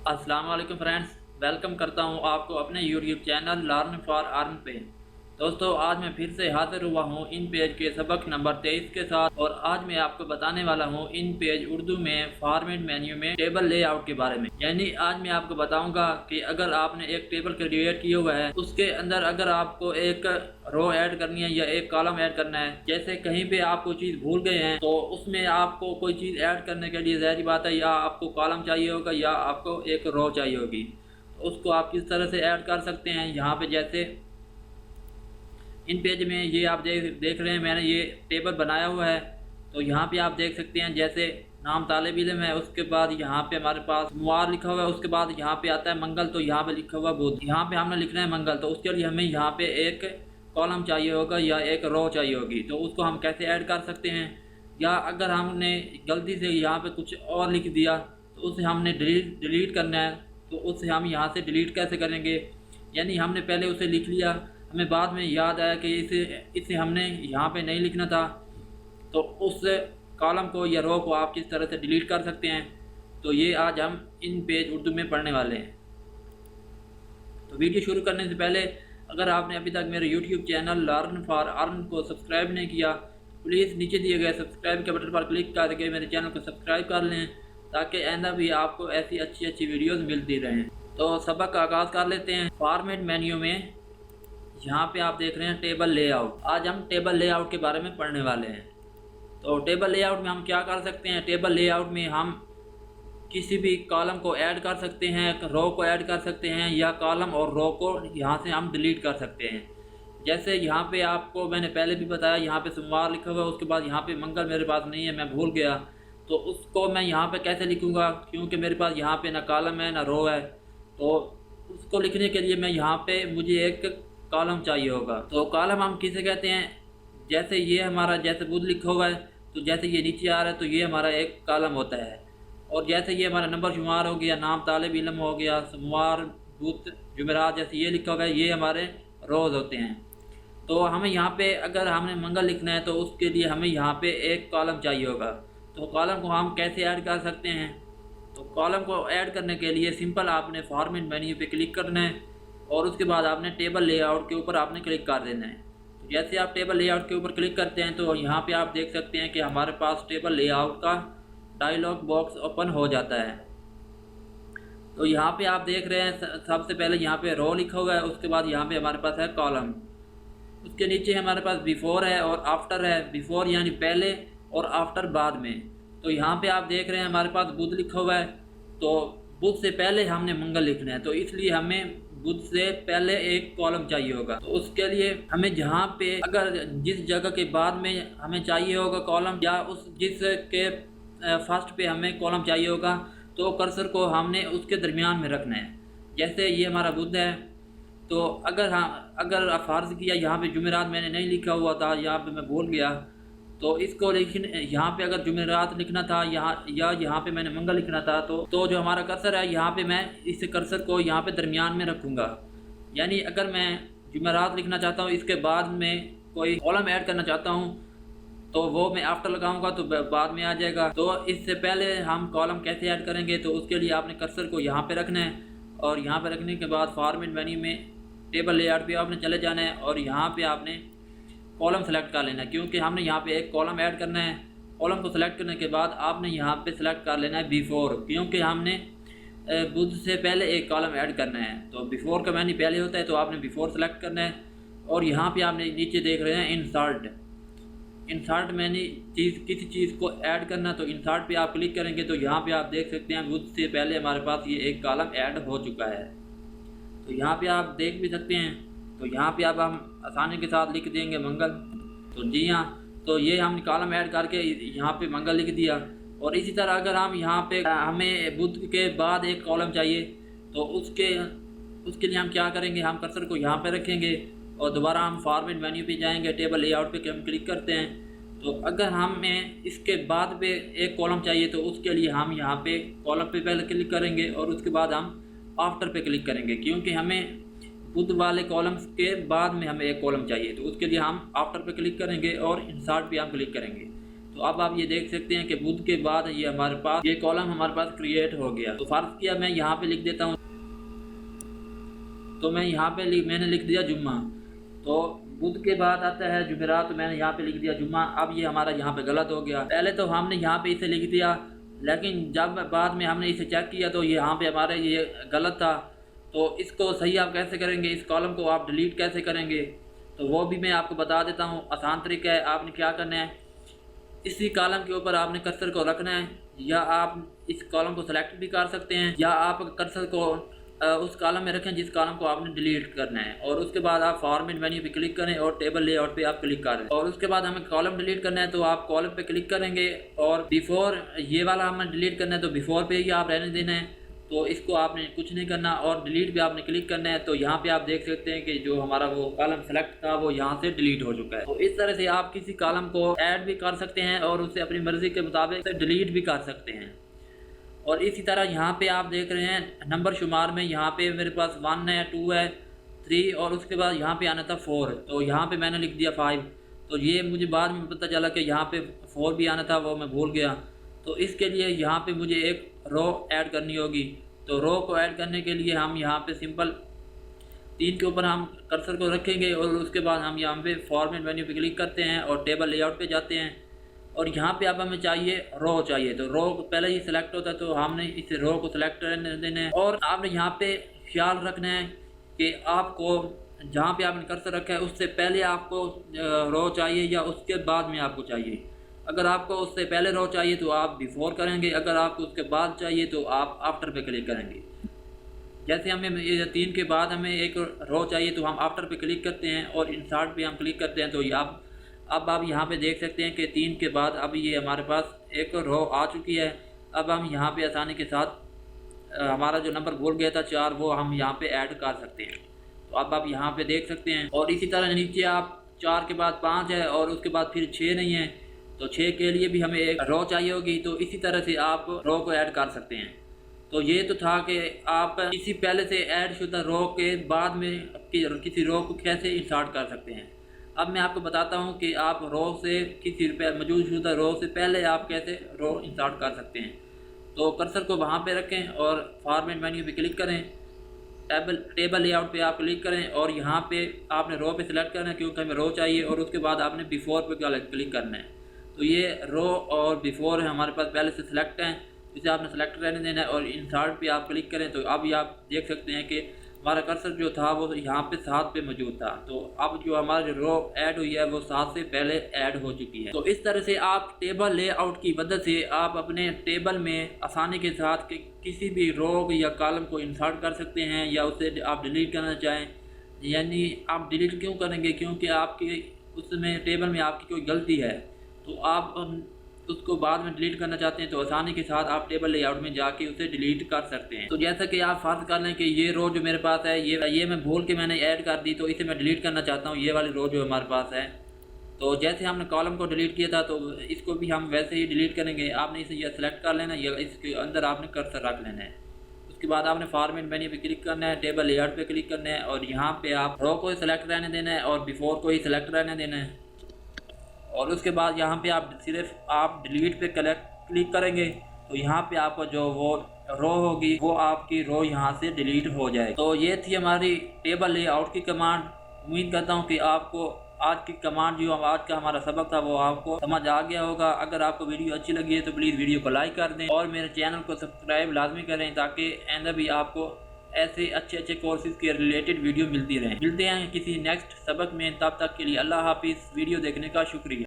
अस्सलाम वालेकुम friends, welcome करता हूं आपको अपने YouTube channel learn for earn पे। दोस्तों, आज मैं फिर से हाजिर हुआ हूं इन पेज के सबक नंबर 23 के साथ और आज मैं आपको बताने वाला हूं इन पेज उर्दू में फॉर्मेट मेन्यू में टेबल लेआउट के बारे में। यानी आज मैं आपको बताऊंगा कि अगर आपने एक टेबल क्रिएट किया हुआ है, उसके अंदर अगर आपको एक रो ऐड करनी है या एक कॉलम ऐड करना है, जैसे कहीं पे आप कोई चीज़ भूल गए हैं तो उसमें आपको कोई चीज़ ऐड करने के लिए ज़ाहिर बात है या आपको कॉलम चाहिए होगा या आपको एक रो चाहिए होगी। तो उसको आप किस तरह से ऐड कर सकते हैं, यहाँ पे जैसे इन पेज में ये आप देख रहे हैं मैंने ये टेबल बनाया हुआ है। तो यहाँ पे आप देख सकते हैं जैसे नाम तालिब इल्म है, उसके बाद यहाँ पे हमारे पास सोमवार लिखा हुआ है, उसके बाद यहाँ पे आता है मंगल, तो यहाँ पे लिखा हुआ बुध, यहाँ पे हमने लिखना है मंगल। तो उसके लिए हमें यहाँ पे एक कॉलम चाहिए होगा या एक रो चाहिए होगी। तो उसको हम कैसे ऐड कर सकते हैं, या अगर हमने गलती से यहाँ पे कुछ और लिख दिया तो उसे हमने डिलीट करना है, तो उसे हम यहाँ से डिलीट कैसे करेंगे। यानी हमने पहले उसे लिख लिया, हमें बाद में याद आया कि इसे हमने यहाँ पे नहीं लिखना था, तो उस कॉलम को या रो को आप किस तरह से डिलीट कर सकते हैं। तो ये आज हम इन पेज उर्दू में पढ़ने वाले हैं। तो वीडियो शुरू करने से पहले अगर आपने अभी तक मेरे YouTube channel learn for earn को सब्सक्राइब नहीं किया तो प्लीज़ नीचे दिए गए सब्सक्राइब के बटन पर क्लिक करके मेरे चैनल को सब्सक्राइब कर लें, ताकि आइंदा भी आपको ऐसी अच्छी अच्छी वीडियोस मिलती रहें। तो सबक का आगाज़ कर लेते हैं। फॉर्मेट मेन्यू में यहाँ पे आप देख रहे हैं टेबल लेआउट। आज हम टेबल लेआउट के बारे में पढ़ने वाले हैं। तो टेबल लेआउट में हम क्या कर सकते हैं, टेबल लेआउट में हम किसी भी कॉलम को ऐड कर सकते हैं, रो को ऐड कर सकते हैं, या कॉलम और रो को यहाँ से हम डिलीट कर सकते हैं। जैसे यहाँ पे आपको मैंने पहले भी बताया, यहाँ पे सोमवार लिखा हुआ है, उसके बाद यहाँ पे मंगल मेरे पास नहीं है, मैं भूल गया। तो उसको मैं यहाँ पे कैसे लिखूँगा, क्योंकि मेरे पास यहाँ पे ना कॉलम है ना रो है। तो उसको लिखने के लिए मैं यहाँ पे मुझे एक कॉलम चाहिए होगा। तो कॉलम हम किसे कहते हैं, जैसे ये हमारा जैसे बुध लिखा हुआ है, तो जैसे ये नीचे आ रहा है तो ये हमारा एक कॉलम होता है। और जैसे ये हमारा नंबर शुमार हो गया, नाम तालिब इल्म हो गया, सोमवार बुध जुमेरात जैसे ये लिखा हुआ है, ये हमारे रोज़ होते हैं। तो हमें यहाँ पे अगर हमने मंगल लिखना है तो उसके लिए हमें यहाँ पे एक कॉलम चाहिए होगा। तो कॉलम को हम कैसे ऐड कर सकते हैं, तो कॉलम को ऐड करने के लिए सिंपल आपने फॉर्मेट मेन्यू पे क्लिक करना है और उसके बाद आपने टेबल लेआउट के ऊपर आपने क्लिक कर देना है। तो जैसे आप टेबल लेआउट के ऊपर क्लिक करते हैं तो यहाँ पे आप देख सकते हैं कि हमारे पास टेबल लेआउट का डायलॉग बॉक्स ओपन हो जाता है। तो यहाँ पे आप देख रहे हैं सबसे पहले यहाँ पे रो लिखा हुआ है, उसके बाद यहाँ पे हमारे पास है कॉलम, उसके नीचे हमारे पास बिफोर है और आफ्टर है। बिफोर यानी पहले और आफ्टर बाद में। तो यहाँ पे आप देख रहे हैं हमारे पास बुध लिखा हुआ है, तो बुध से पहले हमने मंगल लिखना है, तो इसलिए हमें बुध से पहले एक कॉलम चाहिए होगा। तो उसके लिए हमें जहाँ पे अगर जिस जगह के बाद में हमें चाहिए होगा कॉलम, या उस जिस के फर्स्ट पे हमें कॉलम चाहिए होगा, तो कर्सर को हमने उसके दरमियान में रखना है। जैसे ये हमारा बुध है, तो अगर फ़र्ज़ किया यहाँ पे जुमेरात मैंने नहीं लिखा हुआ था, यहाँ पे मैं भूल गया, तो इसको लेकिन यहाँ पे अगर जुमेरात लिखना था यहाँ पे मैंने मंगल लिखना था, तो जो हमारा कर्सर है यहाँ पे मैं इस कर्सर को यहाँ पे दरमियान में रखूँगा। यानी अगर मैं जुमेरात लिखना चाहता हूँ, इसके बाद में कोई कॉलम ऐड करना चाहता हूँ, तो वो मैं आफ्टर लगाऊंगा तो बाद में आ जाएगा। तो इससे पहले हम कॉलम कैसे ऐड करेंगे, तो उसके लिए आपने कर्सर को यहाँ पे रखना है और यहाँ पे रखने के बाद फॉर्मेट मेन्यू में टेबल लेआउट पे आपने चले जाना है और यहाँ पे आपने कॉलम सेलेक्ट कर लेना है, क्योंकि हमने यहाँ पे एक कॉलम ऐड करना है। कॉलम को सेलेक्ट करने के बाद आपने यहाँ पे सेलेक्ट कर लेना है बिफोर, क्योंकि हमने बुध से पहले एक कॉलम ऐड करना है। तो बिफोर का मैंने पहले होता है, तो आपने बिफोर सेलेक्ट करना है। और यहाँ पे आपने नीचे देख रहे हैं इंसर्ट मैंने किसी चीज़ को ऐड करना, तो इंसर्ट पे आप क्लिक करेंगे तो यहाँ पे आप देख सकते हैं बुध से पहले हमारे पास ये एक कॉलम ऐड हो चुका है। तो यहाँ पे आप देख भी सकते हैं। तो यहाँ पे अब हम आसानी के साथ लिख देंगे मंगल। तो जी हाँ, तो ये हम कॉलम ऐड करके यहाँ पे मंगल लिख दिया। और इसी तरह अगर हम यहाँ पे हमें बुध के बाद एक कॉलम चाहिए, तो उसके लिए हम क्या करेंगे, हम कर्सर को यहाँ पे रखेंगे और दोबारा हम फॉर्मेट मेन्यू पे जाएंगे, टेबल लेआउट पे हम क्लिक करते हैं। तो अगर हमें इसके बाद पे एक कॉलम चाहिए, तो उसके लिए हम यहाँ पे कॉलम पे पहले क्लिक करेंगे और उसके बाद हम आफ्टर पे क्लिक करेंगे, क्योंकि हमें बुध वाले कॉलम्स के बाद में हमें एक कॉलम चाहिए। तो उसके लिए हम आफ्टर पे क्लिक करेंगे और इंसर्ट पे हम क्लिक करेंगे। तो अब आप ये देख सकते हैं कि बुध के बाद ये हमारे पास ये कॉलम हमारे पास क्रिएट हो गया। तो फर्ज किया मैं यहाँ पे लिख देता हूँ, तो मैं यहाँ पे मैंने लिख दिया जुम्मा। तो बुध के बाद आता है जुमेरात, तो मैंने यहाँ पे लिख दिया जुम्मा। अब ये हमारा यहाँ पे गलत हो गया। पहले तो हमने यहाँ पे इसे लिख दिया, लेकिन जब बाद में हमने इसे चेक किया तो यहाँ पे हमारे ये गलत था। तो इसको सही आप कैसे करेंगे, इस कॉलम को आप डिलीट कैसे करेंगे, तो वो भी मैं आपको बता देता हूँ। आसान तरीका है। आपने क्या करना है, इसी कॉलम के ऊपर आपने कर्सर को रखना है, या आप इस कॉलम को सेलेक्ट भी कर सकते हैं, या आप कर्सर को उस कॉलम में रखें जिस कॉलम को आपने डिलीट करना है। और उसके बाद आप फॉर्मेट मेन्यू पे क्लिक करें और टेबल लेआउट पे आप क्लिक करें। और उसके बाद हमें कॉलम डिलीट करना है तो आप कॉलम पे क्लिक करेंगे, और बिफोर ये वाला हमें डिलीट करना है तो बिफोर पे ही आप रहने देना है। तो इसको आपने कुछ नहीं करना, और डिलीट पे आपने क्लिक करना है। तो यहाँ पे आप देख सकते हैं कि जो हमारा वो कॉलम सेलेक्ट था वो यहाँ से डिलीट हो चुका है। तो इस तरह से आप किसी कॉलम को ऐड भी कर सकते हैं और उसे अपनी मर्जी के मुताबिक डिलीट भी कर सकते हैं। और इसी तरह यहाँ पे आप देख रहे हैं नंबर शुमार में यहाँ पे मेरे पास 1 है, 2 है, 3, और उसके बाद यहाँ पे आना था 4। तो यहाँ पे मैंने लिख दिया 5। तो ये मुझे बाद में पता चला कि यहाँ पे 4 भी आना था, वो मैं भूल गया। तो इसके लिए यहाँ पे मुझे एक रो ऐड करनी होगी। तो रो को ऐड करने के लिए हम यहाँ पे सिंपल 3 के ऊपर हम कर्सर को रखेंगे, और उसके बाद हम यहाँ पे फॉर्मेट मेन्यू पे क्लिक करते हैं और टेबल लेआउट पे जाते हैं। और यहाँ पे अब हमें चाहिए रो चाहिए, तो रो पहले ही सिलेक्ट होता है, तो हमने इस रो को सिलेक्ट करने देना है। और आपने यहाँ पे ख्याल रखना है कि आपको जहाँ पे आपने कर्सर रखा है उससे पहले आपको रो चाहिए या उसके बाद में आपको चाहिए। अगर आपको उससे पहले रो चाहिए तो आप बिफोर करेंगे, अगर आपको उसके बाद चाहिए तो आप आफ्टर पे क्लिक करेंगे। जैसे हमें 3 के बाद हमें एक रो चाहिए तो हम आफ्टर पे क्लिक करते हैं और इंसर्ट पे हम क्लिक करते हैं। तो अब आप यहाँ पे देख सकते हैं कि 3 के बाद अब ये हमारे पास एक रो आ चुकी है। अब हम यहाँ पे आसानी के साथ हमारा जो नंबर भूल गया था 4, वो हम यहाँ पे ऐड कर सकते हैं। तो अब आप यहाँ पे देख सकते हैं। और इसी तरह नीचे आप 4 के बाद 5 है और उसके बाद फिर 6 नहीं है, तो 6 के लिए भी हमें एक रो चाहिए होगी। तो इसी तरह से आप रो को ऐड कर सकते हैं। तो ये तो था कि आप किसी पहले से ऐड शुदा रो के बाद में किसी रो को कैसे इंसर्ट कर सकते हैं। अब मैं आपको बताता हूँ कि आप रो से किसी मौजूद शुदा रो से पहले आप कैसे रो इंसर्ट कर सकते हैं। तो कर्सर को वहाँ पे रखें और फॉर्मेट मेन्यू पे क्लिक करें, टेबल लेआउट पे आप क्लिक करें, और यहाँ पे आपने रो पे सिलेक्ट करना है क्योंकि हमें रो चाहिए, और उसके बाद आपने बिफोर पे क्लिक करना है। तो ये रो और बिफोर हमारे पास पहले से सिलेक्ट हैं, इसे आपने सेलेक्ट रहने देना है और इंसर्ट पे आप क्लिक करें। तो अब ये आप देख सकते हैं कि हमारा कर्सर जो था वो यहाँ पे 7 पे मौजूद था। तो अब जो हमारी रो ऐड हुई है वो 7 से पहले ऐड हो चुकी है। तो इस तरह से आप टेबल लेआउट की मदद से आप अपने टेबल में आसानी के साथ किसी भी रो या कॉलम को इंसर्ट कर सकते हैं, या उसे आप डिलीट करना चाहें। यानी आप डिलीट क्यों करेंगे, क्योंकि आपके उसमें टेबल में आपकी कोई गलती है तो आप उसको बाद में डिलीट करना चाहते हैं, तो आसानी के साथ आप टेबल लेआउट में जाके उसे डिलीट कर सकते हैं। तो जैसा कि आप फर्ज कर लें कि ये रो जो मेरे पास है ये मैं भूल के मैंने ऐड कर दी, तो इसे मैं डिलीट करना चाहता हूँ, ये वाली रो जो हमारे पास है। तो जैसे हमने कॉलम को डिलीट किया था तो इसको भी हम वैसे ही डिलीट करेंगे। आपने इसे यह सेलेक्ट कर लेना, या इसके अंदर आपने कर्सर रख लेना है। उसके बाद आपने फॉर्मेट मेन्यू पे क्लिक करना है, टेबल लेआउट पे क्लिक करना है, और यहाँ पे आप रो को ही सिलेक्ट रहने देना है और बिफोर को ही सिलेक्ट रहने देना है। और उसके बाद यहाँ पे आप सिर्फ आप डिलीट पे क्लिक करेंगे तो यहाँ पे आपको जो वो रो होगी वो आपकी रो यहाँ से डिलीट हो जाए। तो ये थी हमारी टेबल लेआउट की कमांड। उम्मीद करता हूँ कि आपको आज की कमांड जो आज का हमारा सबक था वो आपको समझ आ गया होगा। अगर आपको वीडियो अच्छी लगी है तो प्लीज़ वीडियो को लाइक कर दें और मेरे चैनल को सब्सक्राइब लाजमी करें, ताकि आइंदा भी आपको ऐसे अच्छे कोर्सेज के रिलेटेड वीडियो मिलती रहें। मिलते हैं किसी नेक्स्ट सबक में, तब तक के लिए अल्लाह हाफिज़। वीडियो देखने का शुक्रिया।